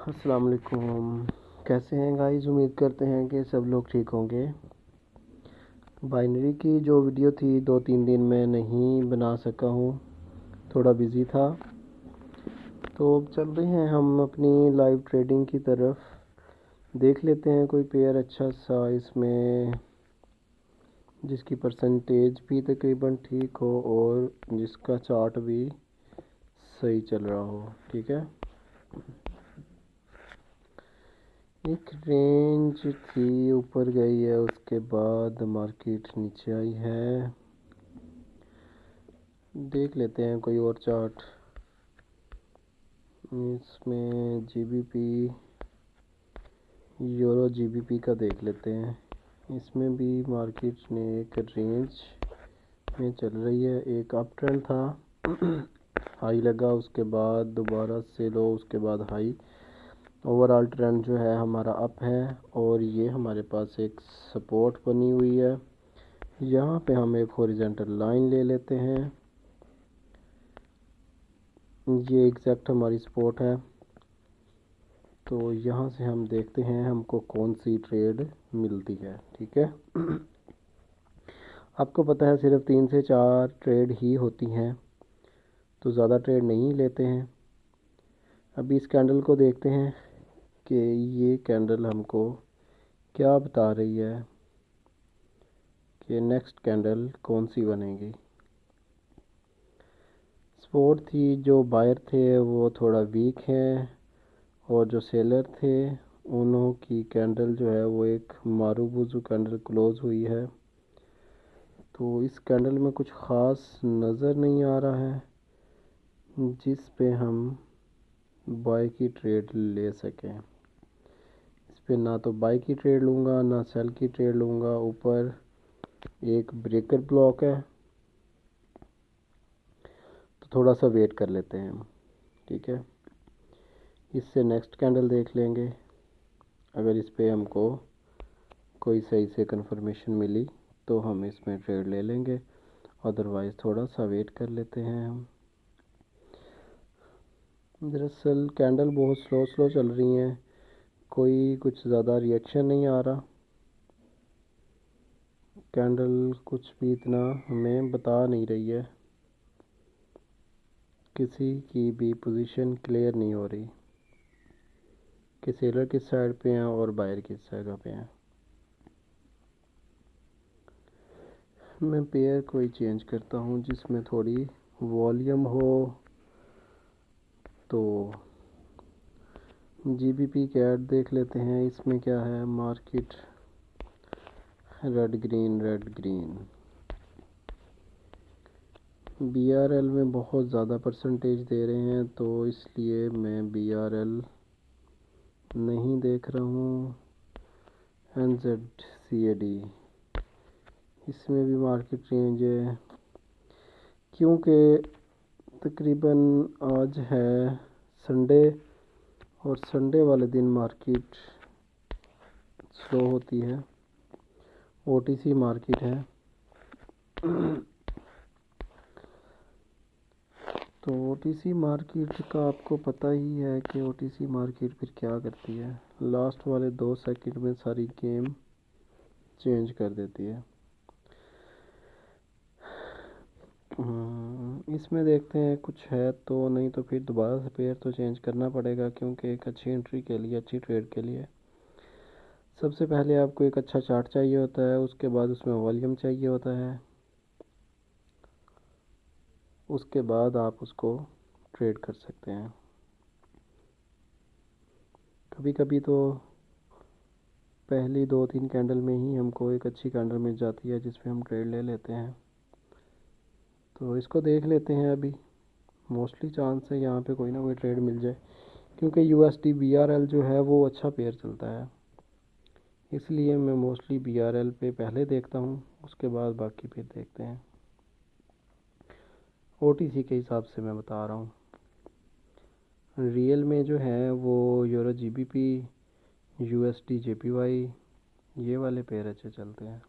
अस्सलाम वालेकुम। कैसे हैं गाइस? उम्मीद करते हैं कि सब लोग ठीक होंगे। बाइनरी की जो वीडियो थी 2-3 दिन में नहीं बना सका हूँ, थोड़ा बिज़ी था। तो अब चल रहे हैं हम अपनी लाइव ट्रेडिंग की तरफ। देख लेते हैं कोई पेयर अच्छा सा इसमें जिसकी परसेंटेज भी तकरीबन ठीक हो और जिसका चार्ट भी सही चल रहा हो। ठीक है, एक रेंज थी ऊपर गई है, उसके बाद मार्केट नीचे आई है। देख लेते हैं कोई और चार्ट। इसमें जीबीपी, यूरो जीबीपी का देख लेते हैं। इसमें भी मार्केट ने एक रेंज में चल रही है। एक अप ट्रेंड था हाई लगा, उसके बाद दोबारा से लो, उसके बाद हाई। ओवरऑल ट्रेंड जो है हमारा अप है और ये हमारे पास एक सपोर्ट बनी हुई है। यहाँ पे हम एक हॉरिजॉन्टल लाइन ले लेते हैं। ये एग्जैक्ट हमारी सपोर्ट है। तो यहाँ से हम देखते हैं हमको कौन सी ट्रेड मिलती है। ठीक है आपको पता है सिर्फ 3 से 4 ट्रेड ही होती हैं, तो ज़्यादा ट्रेड नहीं लेते हैं। अभी इस कैंडल को देखते हैं कि ये कैंडल हमको क्या बता रही है कि नेक्स्ट कैंडल कौन सी बनेगी। सपोर्ट थी, जो बायर थे वो थोड़ा वीक हैं और जो सेलर थे उन्हों की कैंडल जो है वो एक मारूबुजू कैंडल क्लोज हुई है। तो इस कैंडल में कुछ ख़ास नज़र नहीं आ रहा है जिस पे हम बाय की ट्रेड ले सकें। इस पे ना तो बाय की ट्रेड लूँगा ना सेल की ट्रेड लूँगा। ऊपर एक ब्रेकर ब्लॉक है, तो थोड़ा सा वेट कर लेते हैं हम। ठीक है, इससे नेक्स्ट कैंडल देख लेंगे। अगर इस पे हमको कोई सही से कंफर्मेशन मिली तो हम इसमें ट्रेड ले लेंगे, अदरवाइज़ थोड़ा सा वेट कर लेते हैं हम। दरअसल कैंडल बहुत स्लो चल रही हैं, कोई कुछ ज़्यादा रिएक्शन नहीं आ रहा। कैंडल कुछ भी इतना हमें बता नहीं रही है, किसी की भी पोजीशन क्लियर नहीं हो रही कि सेलर किस साइड पे हैं और बायर किस जगह पे हैं। मैं पेयर कोई चेंज करता हूँ जिसमें थोड़ी वॉल्यूम हो। तो जीबीपी कैट देख लेते हैं, इसमें क्या है मार्केट रेड ग्रीन। बीआरएल में बहुत ज़्यादा परसेंटेज दे रहे हैं, तो इसलिए मैं बीआरएल नहीं देख रहा हूँ। NZCAD, इसमें भी मार्केट रेंज है क्योंकि तकरीबन आज है संडे और संडे वाले दिन मार्केट स्लो होती है। ओटीसी मार्केट है तो ओटीसी मार्केट का आपको पता ही है कि ओटीसी मार्केट फिर क्या करती है, लास्ट वाले 2 सेकंड में सारी गेम चेंज कर देती है। इसमें देखते हैं कुछ है तो, नहीं तो फिर दोबारा से पेयर तो चेंज करना पड़ेगा, क्योंकि एक अच्छी एंट्री के लिए, अच्छी ट्रेड के लिए सबसे पहले आपको एक अच्छा चार्ट चाहिए होता है, उसके बाद उसमें वॉल्यूम चाहिए होता है, उसके बाद आप उसको ट्रेड कर सकते हैं। कभी कभी तो पहली 2-3 कैंडल में ही हमको एक अच्छी कैंडल मिल जाती है जिस पे हम ट्रेड ले लेते हैं। तो इसको देख लेते हैं। अभी मोस्टली चांस है यहाँ पे कोई ना कोई ट्रेड मिल जाए, क्योंकि यूएसडी बीआरएल जो है वो अच्छा पेयर चलता है, इसलिए मैं मोस्टली बीआरएल पे पहले देखता हूँ, उसके बाद बाकी फिर देखते हैं। ओटीसी के हिसाब से मैं बता रहा हूँ। रियल में जो है वो यूरो जीबीपी, यूएसडी जेपीवाई, ये वाले पेयर अच्छे चलते हैं।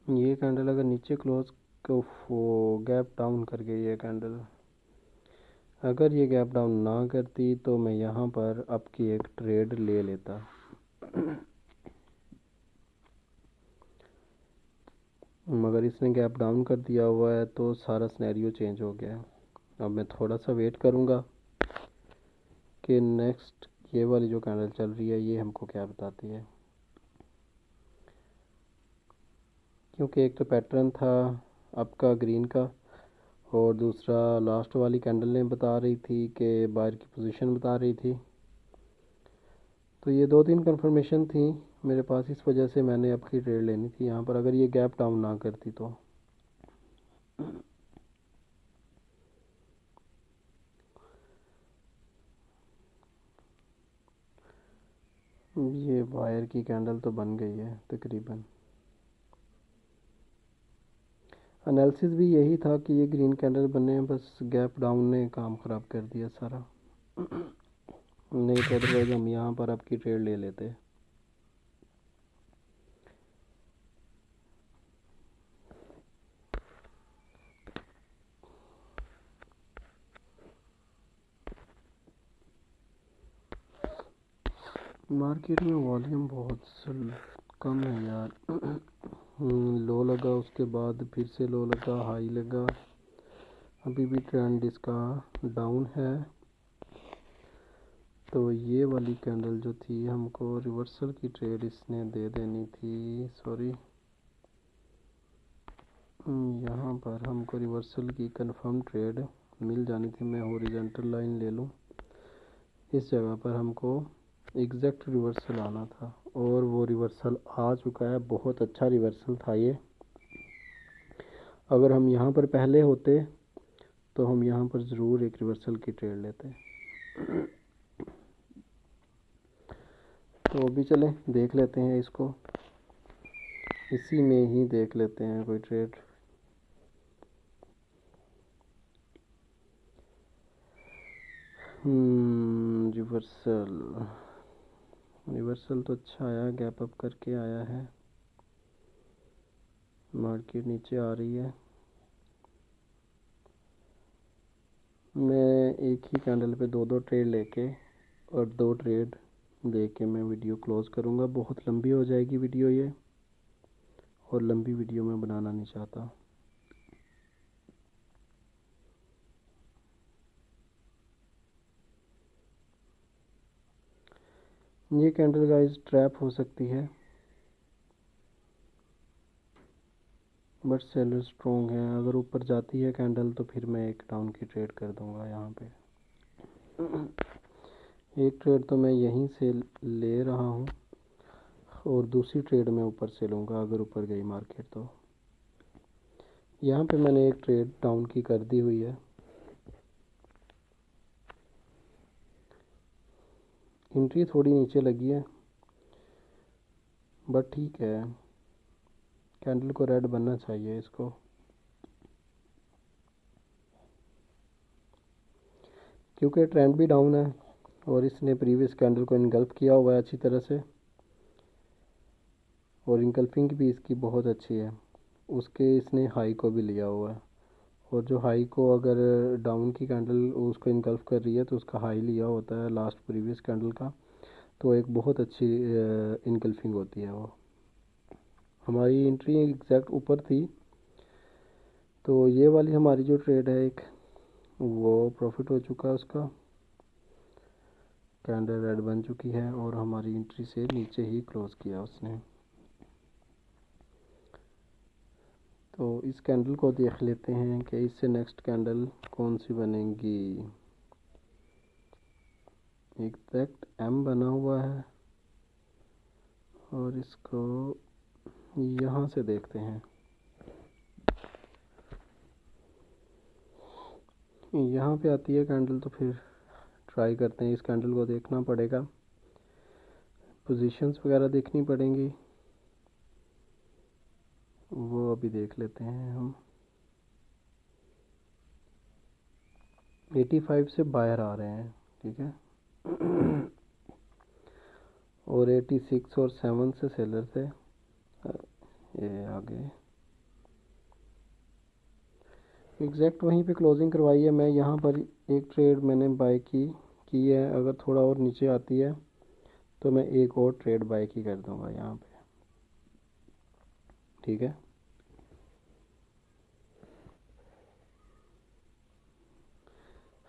ये कैंडल अगर नीचे क्लोज वो गैप डाउन कर गई है कैंडल। अगर ये गैप डाउन ना करती तो मैं यहाँ पर अब की एक ट्रेड ले लेता। मगर इसने गैप डाउन कर दिया हुआ है तो सारा सिनेरियो चेंज हो गया है। अब मैं थोड़ा सा वेट करूँगा कि नेक्स्ट ये वाली जो कैंडल चल रही है ये हमको क्या बताती है, क्योंकि एक तो पैटर्न था आपका ग्रीन का और दूसरा लास्ट वाली कैंडल ने बता रही थी कि बायर की पोजीशन बता रही थी। तो ये दो तीन कंफर्मेशन थी मेरे पास, इस वजह से मैंने अब की ट्रेड लेनी थी यहाँ पर, अगर ये गैप डाउन ना करती तो। ये बायर की कैंडल तो बन गई है तकरीबन। एनालिसिस भी यही था कि ये ग्रीन कैंडल बने, बस गैप डाउन ने काम ख़राब कर दिया सारा। नहीं तो अदरवाइज हम यहाँ पर आपकी ट्रेड ले लेते। मार्केट में वॉल्यूम बहुत कम है यार। लो लगा, उसके बाद फिर से लो लगा, हाई लगा, अभी भी ट्रेंड इसका डाउन है। तो ये वाली कैंडल जो थी हमको रिवर्सल की ट्रेड इसने दे देनी थी, सॉरी यहाँ पर हमको रिवर्सल की कंफर्म ट्रेड मिल जानी थी। मैं हॉरिजॉन्टल लाइन ले लूँ, इस जगह पर हमको एग्जैक्ट रिवर्सल आना था और वो रिवर्सल आ चुका है। बहुत अच्छा रिवर्सल था ये। अगर हम यहाँ पर पहले होते तो हम यहाँ पर ज़रूर एक रिवर्सल की ट्रेड लेते। तो अभी चलें देख लेते हैं इसको, इसी में ही देख लेते हैं कोई ट्रेड। रिवर्सल रिवर्सल तो अच्छा आया, गैप अप करके आया है, मार्केट नीचे आ रही है। मैं एक ही कैंडल पे दो दो ट्रेड लेके और दो ट्रेड लेके मैं वीडियो क्लोज़ करूँगा। बहुत लंबी हो जाएगी वीडियो ये, और लंबी वीडियो मैं बनाना नहीं चाहता। ये कैंडल गाइस ट्रैप हो सकती है, बट सेलर स्ट्रॉन्ग है। अगर ऊपर जाती है कैंडल तो फिर मैं एक डाउन की ट्रेड कर दूंगा यहाँ पे। एक ट्रेड तो मैं यहीं से ले रहा हूँ और दूसरी ट्रेड मैं ऊपर से लूँगा अगर ऊपर गई मार्केट तो। यहाँ पे मैंने एक ट्रेड डाउन की कर दी हुई है। एंट्री थोड़ी नीचे लगी है बट ठीक है, कैंडल को रेड बनना चाहिए इसको। क्योंकि ट्रेंड भी डाउन है और इसने प्रीवियस कैंडल को इनगल्फ किया हुआ है अच्छी तरह से, और इनगल्फिंग भी इसकी बहुत अच्छी है। उसके इसने हाई को भी लिया हुआ है, और जो हाई को अगर डाउन की कैंडल उसको इनगल्फ कर रही है तो उसका हाई लिया होता है लास्ट प्रीवियस कैंडल का, तो एक बहुत अच्छी इनगल्फिंग होती है वो। हमारी एंट्री एग्जैक्ट ऊपर थी, तो ये वाली हमारी जो ट्रेड है एक, वो प्रॉफिट हो चुका है उसका, कैंडल रेड बन चुकी है और हमारी एंट्री से नीचे ही क्लोज़ किया उसने। तो इस कैंडल को देख लेते हैं कि इससे नेक्स्ट कैंडल कौन सी बनेगी। एग्जैक्ट एम बना हुआ है और इसको यहाँ से देखते हैं। यहाँ पे आती है कैंडल तो फिर ट्राई करते हैं, इस कैंडल को देखना पड़ेगा, पोजीशंस वगैरह देखनी पड़ेंगी, वो अभी देख लेते हैं हम। 85 से बाहर आ रहे हैं, ठीक है। और 86 और 7 से सेलर थे, ये आगे एग्जैक्ट वहीं पे क्लोजिंग करवाई है। मैं यहाँ पर एक ट्रेड मैंने बाय की है। अगर थोड़ा और नीचे आती है तो मैं एक और ट्रेड बाय की कर दूँगा यहाँ पे, ठीक है।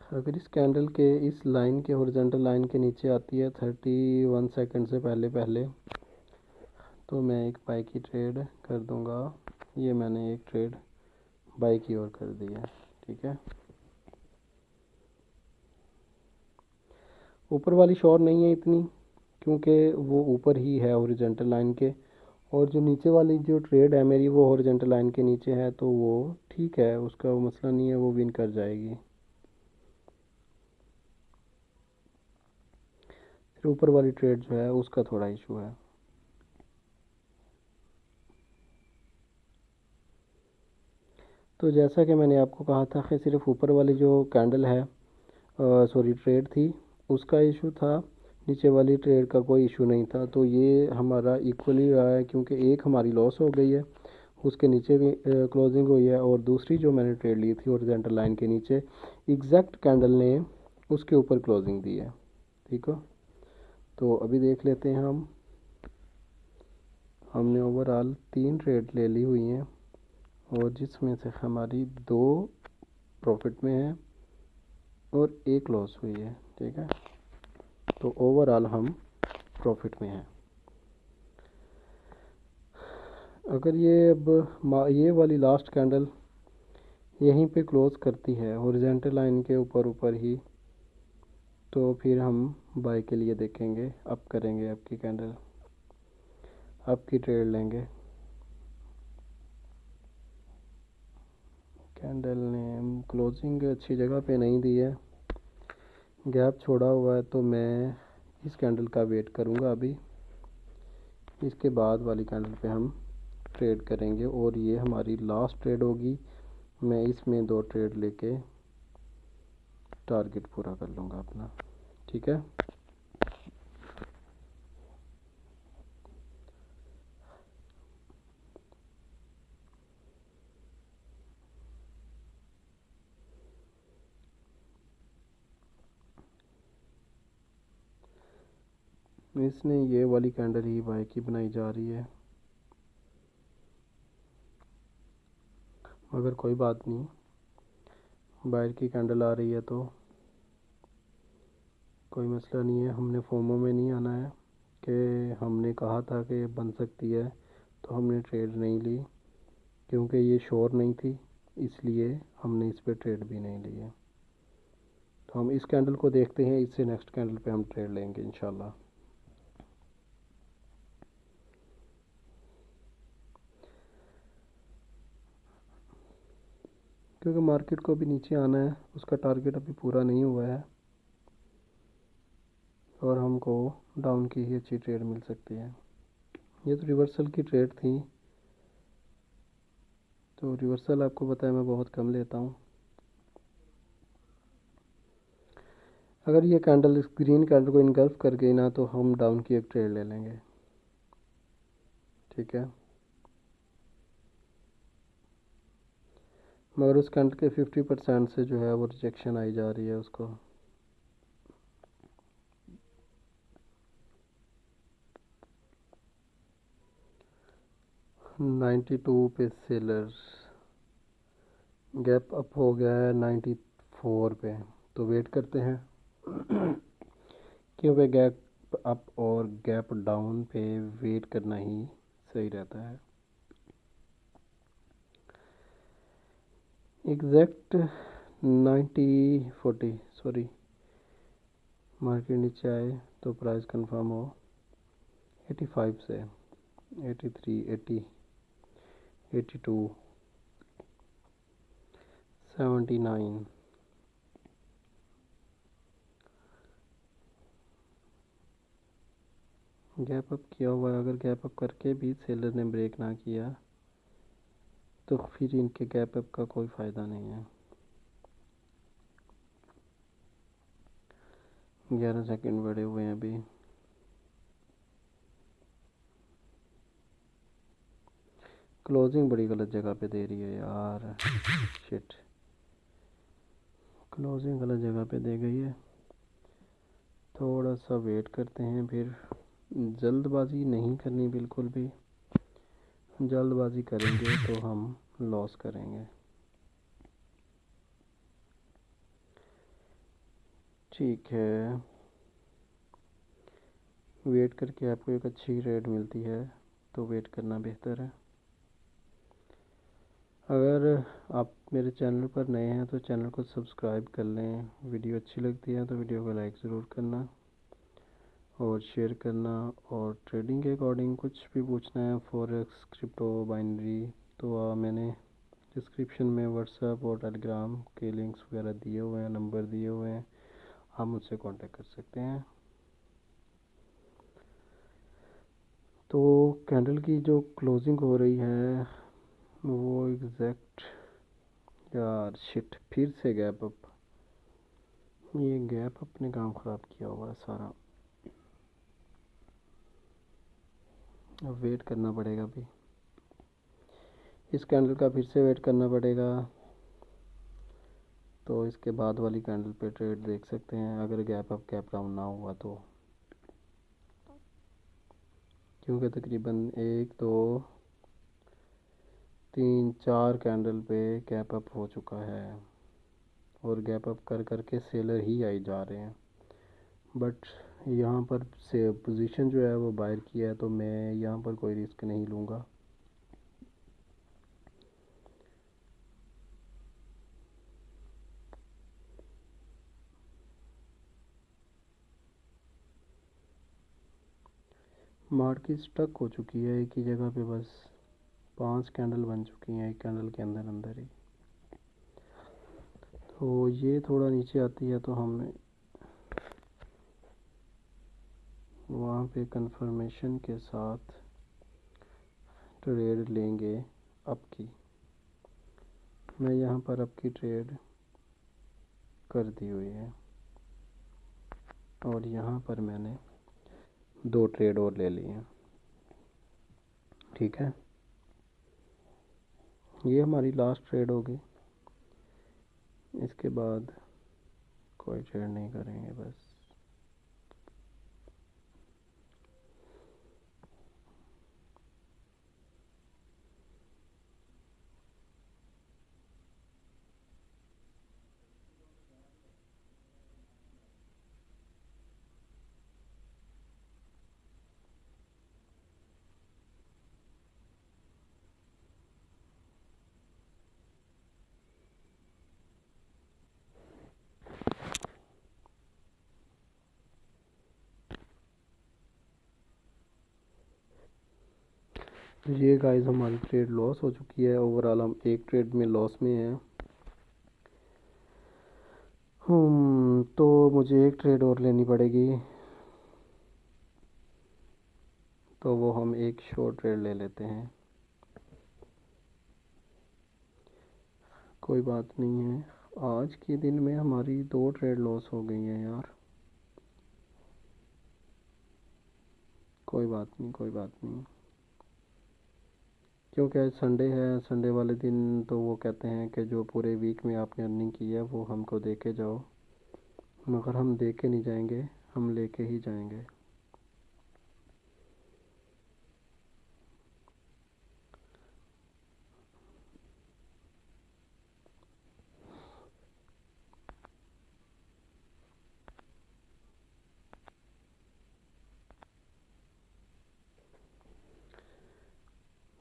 अगर इस कैंडल के इस लाइन के हॉरिजॉन्टल लाइन के नीचे आती है 31 सेकंड से पहले पहले, तो मैं एक बाय की ट्रेड कर दूंगा। ये मैंने एक ट्रेड बाय की और कर दी है, ठीक है। ऊपर वाली श्योर नहीं है इतनी, क्योंकि वो ऊपर ही है हॉरिजॉन्टल लाइन के, और जो नीचे वाली जो ट्रेड है मेरी वो हॉरिजॉन्टल लाइन के नीचे है, तो वो ठीक है, उसका वो मसला नहीं है, वो विन कर जाएगी। फिर ऊपर वाली ट्रेड जो है उसका थोड़ा इशू है। तो जैसा कि मैंने आपको कहा था कि सिर्फ ऊपर वाली जो कैंडल है, सॉरी ट्रेड थी, उसका इशू था, नीचे वाली ट्रेड का कोई इशू नहीं था। तो ये हमारा इक्वली रहा है, क्योंकि एक हमारी लॉस हो गई है, उसके नीचे भी क्लोजिंग हुई है, और दूसरी जो मैंने ट्रेड ली थी हॉरिजॉन्टल लाइन के नीचे, एग्जैक्ट कैंडल ने उसके ऊपर क्लोजिंग दी है, ठीक हो। तो अभी देख लेते हैं हमने ओवरऑल 3 ट्रेड ले ली हुई हैं, और जिसमें से हमारी 2 प्रॉफिट में है और 1 लॉस हुई है, ठीक है। तो ओवरऑल हम प्रॉफिट में हैं। अगर ये अब ये वाली लास्ट कैंडल यहीं पे क्लोज करती है हॉरिजॉन्टल लाइन के ऊपर ऊपर ही, तो फिर हम बाय के लिए देखेंगे, अप करेंगे, आपकी कैंडल अप की ट्रेड लेंगे। कैंडल ने क्लोजिंग अच्छी जगह पे नहीं दी है, गैप छोड़ा हुआ है, तो मैं इस कैंडल का वेट करूँगा अभी। इसके बाद वाली कैंडल पे हम ट्रेड करेंगे, और ये हमारी लास्ट ट्रेड होगी। मैं इसमें 2 ट्रेड लेके टारगेट पूरा कर लूँगा अपना, ठीक है। इसने ये वाली कैंडल ही बाय की बनाई जा रही है, मगर कोई बात नहीं, बायर की कैंडल आ रही है तो कोई मसला नहीं है। हमने फोमो में नहीं आना है कि हमने कहा था कि बन सकती है तो हमने ट्रेड नहीं ली, क्योंकि ये श्योर नहीं थी, इसलिए हमने इस पर ट्रेड भी नहीं ली है। तो हम इस कैंडल को देखते हैं, इससे नेक्स्ट कैंडल पे हम ट्रेड लेंगे इंशाल्लाह। क्योंकि मार्केट को अभी नीचे आना है, उसका टारगेट अभी पूरा नहीं हुआ है, और हमको डाउन की ही अच्छी ट्रेड मिल सकती है। ये तो रिवर्सल की ट्रेड थी, तो रिवर्सल आपको पता है मैं बहुत कम लेता हूँ। अगर ये कैंडल इस ग्रीन कैंडल को इनगल्फ कर गई ना, तो हम डाउन की एक ट्रेड ले लेंगे, ठीक है। मगर उस कैंडल के 50% से जो है वो रिजेक्शन आई जा रही है उसको। नाइन्टी टू पे सेलर, गैप अप हो गया है 94 पे, तो वेट करते हैं क्योंकि गैप अप और गैप डाउन पे वेट करना ही सही रहता है। एग्जैक्ट 90-40, सॉरी, मार्केट नीचे आए तो प्राइस कंफर्म हो 85 से 83, 80, 82, 79। गैप अप किया हुआ है, अगर गैप अप करके भी सेलर ने ब्रेक ना किया तो फिर इनके गैप अप का कोई फ़ायदा नहीं है। 11 सेकंड बढ़े हुए हैं अभी। क्लोजिंग बड़ी गलत जगह पे दे रही है यार, शिट। क्लोजिंग गलत जगह पे दे गई है, थोड़ा सा वेट करते हैं। फिर जल्दबाजी नहीं करनी बिल्कुल भी, जल्दबाजी करेंगे तो हम लॉस करेंगे। ठीक है, वेट करके आपको एक अच्छी रेट मिलती है तो वेट करना बेहतर है। अगर आप मेरे चैनल पर नए हैं तो चैनल को सब्सक्राइब कर लें। वीडियो अच्छी लगती है तो वीडियो को लाइक ज़रूर करना और शेयर करना। और ट्रेडिंग के अकॉर्डिंग कुछ भी पूछना है, फॉरेक्स, क्रिप्टो, बाइनरी, तो मैंने डिस्क्रिप्शन में व्हाट्सएप और टेलीग्राम के लिंक्स वगैरह दिए हुए हैं, नंबर दिए हुए हैं, आप मुझसे कांटेक्ट कर सकते हैं। तो कैंडल की जो क्लोजिंग हो रही है वो एग्जैक्ट, यार शिट, फिर से गैप अप। ये गैप अप ने काम ख़राब किया हुआ है सारा। अब वेट करना पड़ेगा, अभी इस कैंडल का फिर से वेट करना पड़ेगा। तो इसके बाद वाली कैंडल पे ट्रेड देख सकते हैं अगर गैप अप गैप डाउन ना हुआ तो, क्योंकि तकरीबन 1 2 3 4 कैंडल पे गैप अप हो चुका है और गैप अप कर करके सेलर ही आई जा रहे हैं। बट यहाँ पर से पोजीशन जो है वो बायर की है, तो मैं यहाँ पर कोई रिस्क नहीं लूँगा। मार्केट स्टक हो चुकी है एक ही जगह पे, बस 5 कैंडल बन चुकी हैं एक कैंडल के अंदर अंदर ही। तो ये थोड़ा नीचे आती है तो हम वहाँ पे कंफर्मेशन के साथ ट्रेड लेंगे अप की। मैं यहाँ पर अप की ट्रेड कर दी हुई है और यहाँ पर मैंने 2 ट्रेड और ले लिए हैं। ठीक है, ये हमारी लास्ट ट्रेड होगी, इसके बाद कोई ट्रेड नहीं करेंगे बस। ये गाइस हमारी ट्रेड लॉस हो चुकी है, ओवरऑल हम एक ट्रेड में लॉस में हैं। तो मुझे एक ट्रेड और लेनी पड़ेगी, तो वो हम एक शॉर्ट ट्रेड ले लेते हैं। कोई बात नहीं है, आज के दिन में हमारी 2 ट्रेड लॉस हो गई हैं यार। कोई बात नहीं, कोई बात नहीं, क्योंकि आज संडे है। संडे वाले दिन तो वो कहते हैं कि जो पूरे वीक में आपने अर्निंग की है वो हमको दे के जाओ, मगर हम दे के नहीं जाएंगे, हम लेके ही जाएंगे।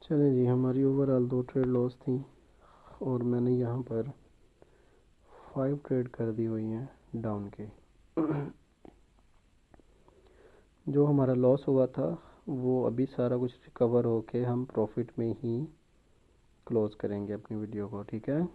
चलें जी, हमारी ओवरऑल 2 ट्रेड लॉस थी और मैंने यहाँ पर 5 ट्रेड कर दी हुई हैं डाउन के। जो हमारा लॉस हुआ था वो अभी सारा कुछ रिकवर होके हम प्रॉफिट में ही क्लोज़ करेंगे अपनी वीडियो को। ठीक है,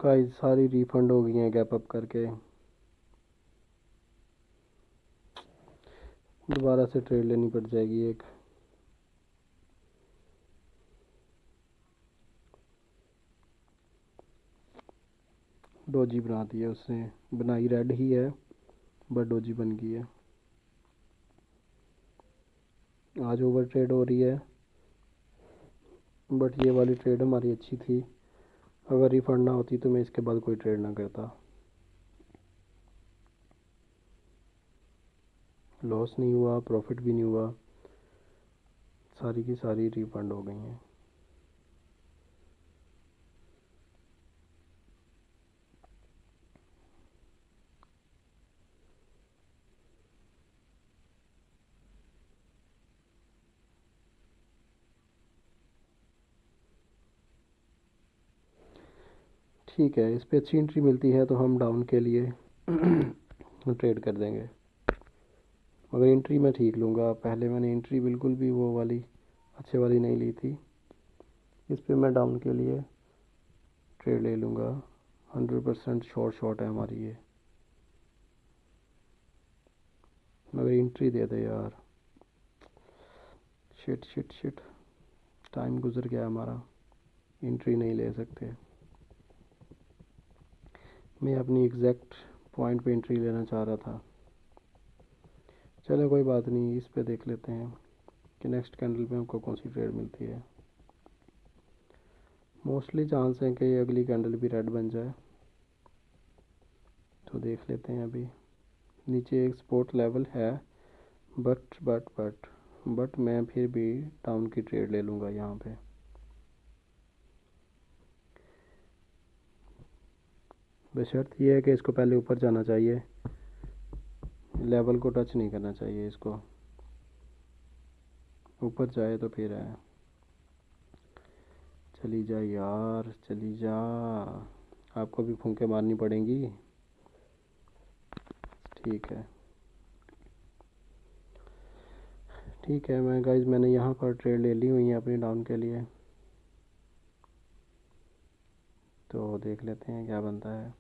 गाइस सारी रिफ़ंड हो गई हैं गैप अप करके। दोबारा से ट्रेड लेनी पड़ जाएगी एक। डोजी बना दी है उसने, बनाई रेड ही है बट डोजी बन गई है। आज ओवर ट्रेड हो रही है बट ये वाली ट्रेड हमारी अच्छी थी। अगर रिफ़ंड ना होती तो मैं इसके बाद कोई ट्रेड ना करता। लॉस नहीं हुआ, प्रॉफिट भी नहीं हुआ, सारी की सारी रिफ़ंड हो गई हैं। ठीक है, इस पे अच्छी एंट्री मिलती है तो हम डाउन के लिए ट्रेड कर देंगे। मगर एंट्री मैं ठीक लूँगा। पहले मैंने एंट्री बिल्कुल भी वो वाली अच्छे वाली नहीं ली थी। इस पे मैं डाउन के लिए ट्रेड ले लूँगा। 100% शॉर्ट है हमारी ये। मगर एंट्री दे दे यार। शिट शिट शिट, टाइम गुजर गया हमारा, एंट्री नहीं ले सकते। मैं अपनी एग्जैक्ट पॉइंट पे एंट्री लेना चाह रहा था। चलो कोई बात नहीं, इस पे देख लेते हैं कि नेक्स्ट कैंडल पे हमको कौन सी ट्रेड मिलती है। मोस्टली चांस है कि अगली कैंडल भी रेड बन जाए, तो देख लेते हैं। अभी नीचे एक सपोर्ट लेवल है बट मैं फिर भी डाउन की ट्रेड ले लूँगा यहाँ पे। बशर्त ये है कि इसको पहले ऊपर जाना चाहिए, लेवल को टच नहीं करना चाहिए इसको। ऊपर जाए तो फिर है। चली जा यार, चली जा। आपको भी फूंके मारनी पड़ेंगी। ठीक है ठीक है। मैंने यहाँ पर ट्रेड ले ली हुई है अपनी डाउन के लिए, तो देख लेते हैं क्या बनता है।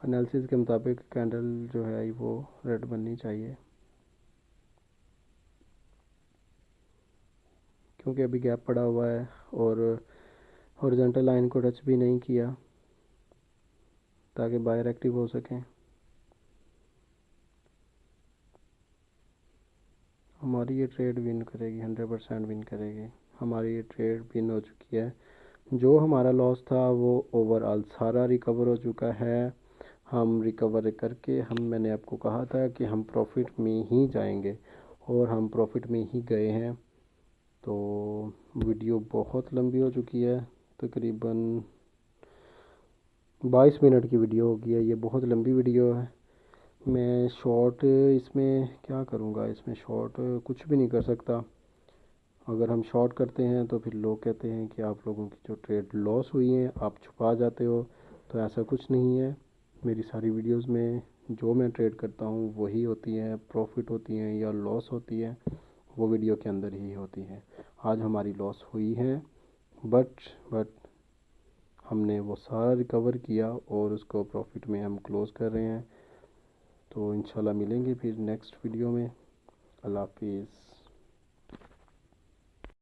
एनालिसिस के मुताबिक कैंडल जो है वो रेड बननी चाहिए, क्योंकि अभी गैप पड़ा हुआ है और हॉरिजॉन्टल लाइन को टच भी नहीं किया ताकि बायर एक्टिव हो सकें। हमारी ये ट्रेड विन करेगी, 100% विन करेगी। हमारी ये ट्रेड विन हो चुकी है। जो हमारा लॉस था वो ओवरऑल सारा रिकवर हो चुका है। हम रिकवर करके मैंने आपको कहा था कि हम प्रॉफिट में ही जाएंगे और हम प्रॉफिट में ही गए हैं। तो वीडियो बहुत लंबी हो चुकी है, तकरीबन 22 मिनट की वीडियो हो गई है। ये बहुत लंबी वीडियो है। मैं शॉर्ट इसमें क्या करूँगा, इसमें शॉर्ट कुछ भी नहीं कर सकता। अगर हम शॉर्ट करते हैं तो फिर लोग कहते हैं कि आप लोगों की जो ट्रेड लॉस हुई है आप छुपा जाते हो, तो ऐसा कुछ नहीं है। मेरी सारी वीडियोस में जो मैं ट्रेड करता हूँ वही होती है, प्रॉफिट होती हैं या लॉस होती है वो वीडियो के अंदर ही होती है। आज हमारी लॉस हुई है बट हमने वो सारा रिकवर किया और उसको प्रॉफिट में हम क्लोज़ कर रहे हैं। तो इंशाल्लाह मिलेंगे फिर नेक्स्ट वीडियो में। अल्लाह हाफिज़।